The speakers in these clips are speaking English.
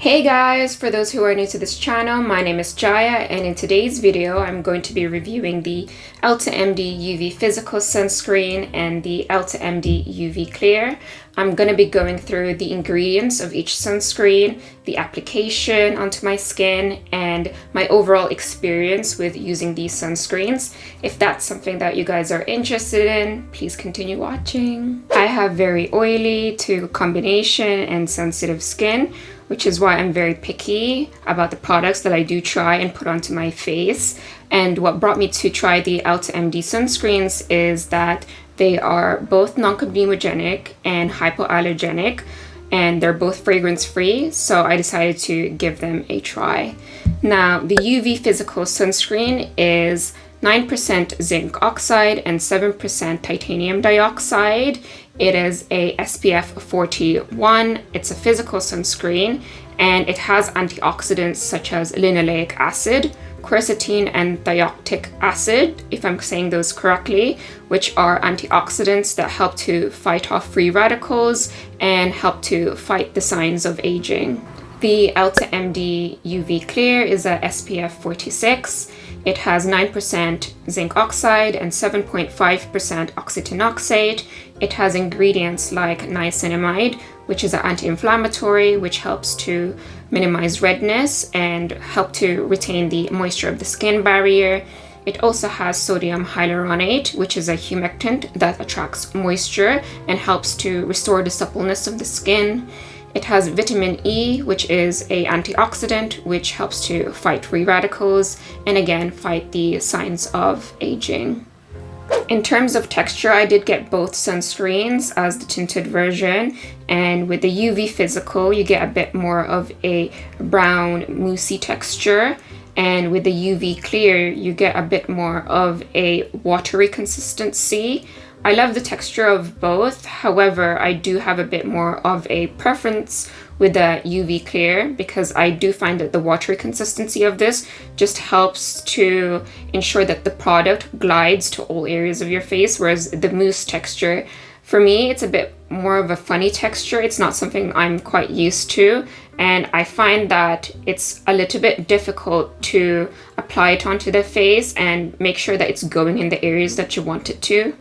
Hey guys, for those who are new to this channel, my name is Jaya, and in today's video I'm going to be reviewing the EltaMD UV Physical Sunscreen and the EltaMD UV Clear. I'm going to be going through the ingredients of each sunscreen, the application onto my skin, and my overall experience with using these sunscreens. If that's something that you guys are interested in, please continue watching. I have very oily to combination and sensitive skin, which is why I'm very picky about the products that I do try and put onto my face. And what brought me to try the EltaMD sunscreens is that they are both non-comedogenic and hypoallergenic, and they're both fragrance-free, so I decided to give them a try. Now, the UV Physical Sunscreen is 9% zinc oxide and 7% titanium dioxide. It is a SPF 41. It's a physical sunscreen, and it has antioxidants such as linoleic acid, quercetin, and thioctic acid, if I'm saying those correctly, which are antioxidants that help to fight off free radicals and help to fight the signs of aging. The EltaMD UV Clear is a SPF 46. It has 9% zinc oxide and 7.5% oxytinoxate. It has ingredients like niacinamide, which is an anti-inflammatory, which helps to minimize redness and help to retain the moisture of the skin barrier. It also has sodium hyaluronate, which is a humectant that attracts moisture and helps to restore the suppleness of the skin. It has vitamin E, which is an antioxidant, which helps to fight free radicals and again fight the signs of aging. In terms of texture, I did get both sunscreens as the tinted version, and with the UV Physical you get a bit more of a brown moussey texture, and with the UV Clear you get a bit more of a watery consistency. I love the texture of both, however, I do have a bit more of a preference with the UV Clear because I do find that the watery consistency of this just helps to ensure that the product glides to all areas of your face, whereas the mousse texture, for me, it's a bit more of a funny texture. It's not something I'm quite used to, and I find that it's a little bit difficult to apply it onto the face and make sure that it's going in the areas that you want it to.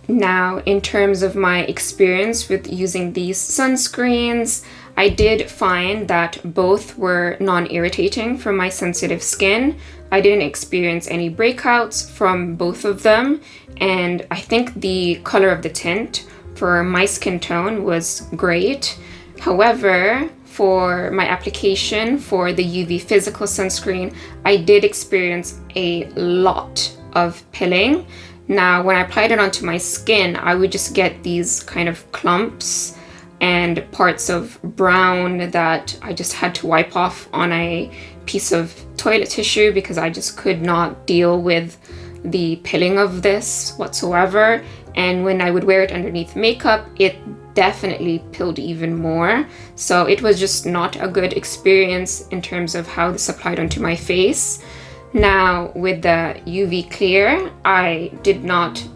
Now, in terms of my experience with using these sunscreens, I did find that both were non-irritating for my sensitive skin. I didn't experience any breakouts from both of them, and I think the color of the tint for my skin tone was great. However, for my application for the UV Physical Sunscreen, I did experience a lot of pilling. Now, when I applied it onto my skin, I would just get these kind of clumps and parts of brown that I just had to wipe off on a piece of toilet tissue because I just could not deal with the pilling of this whatsoever. And when I would wear it underneath makeup, it definitely pilled even more. So it was just not a good experience in terms of how this applied onto my face. Now, with the UV Clear, I did not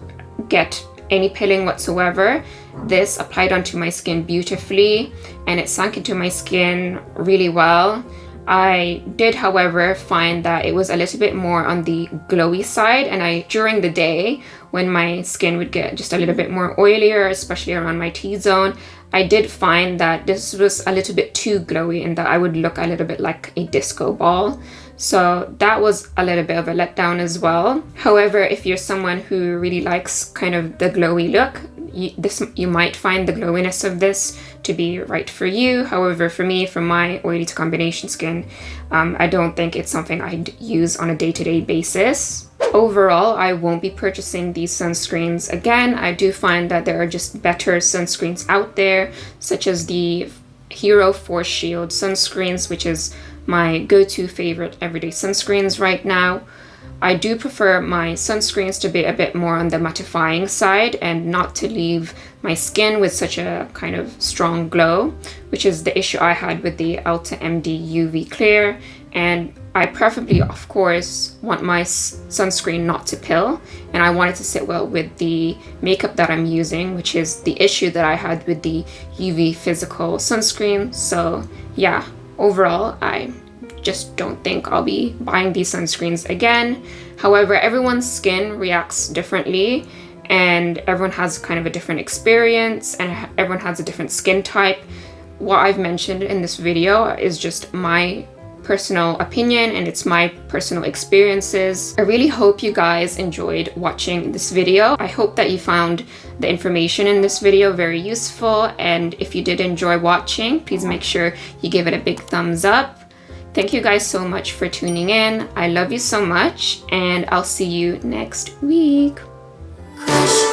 get any pilling whatsoever. This applied onto my skin beautifully and it sank into my skin really well. I did, however, find that it was a little bit more on the glowy side, and during the day, when my skin would get just a little bit more oilier, especially around my T-zone, I did find that this was a little bit too glowy and that I would look a little bit like a disco ball. So that was a little bit of a letdown as well. However, if you're someone who really likes kind of the glowy look, you might find the glowiness of this to be right for you. However, for me, for my oily to combination skin, I don't think it's something I'd use on a day-to-day basis. Overall, I won't be purchasing these sunscreens again. I do find that there are just better sunscreens out there, such as the Hero Force Shield sunscreens, which is my go-to favorite everyday sunscreens right now. I do prefer my sunscreens to be a bit more on the mattifying side and not to leave my skin with such a kind of strong glow, which is the issue I had with the EltaMD UV Clear. And I preferably, of course, want my sunscreen not to pill, and I want it to sit well with the makeup that I'm using, which is the issue that I had with the UV Physical sunscreen. So yeah, overall, I just don't think I'll be buying these sunscreens again. However, everyone's skin reacts differently, and everyone has kind of a different experience, and everyone has a different skin type. What I've mentioned in this video is just my personal opinion, and it's my personal experiences. I really hope you guys enjoyed watching this video. I hope that you found the information in this video very useful, and if you did enjoy watching, please make sure you give it a big thumbs up. Thank you guys so much for tuning in. I love you so much, and I'll see you next week. Crush.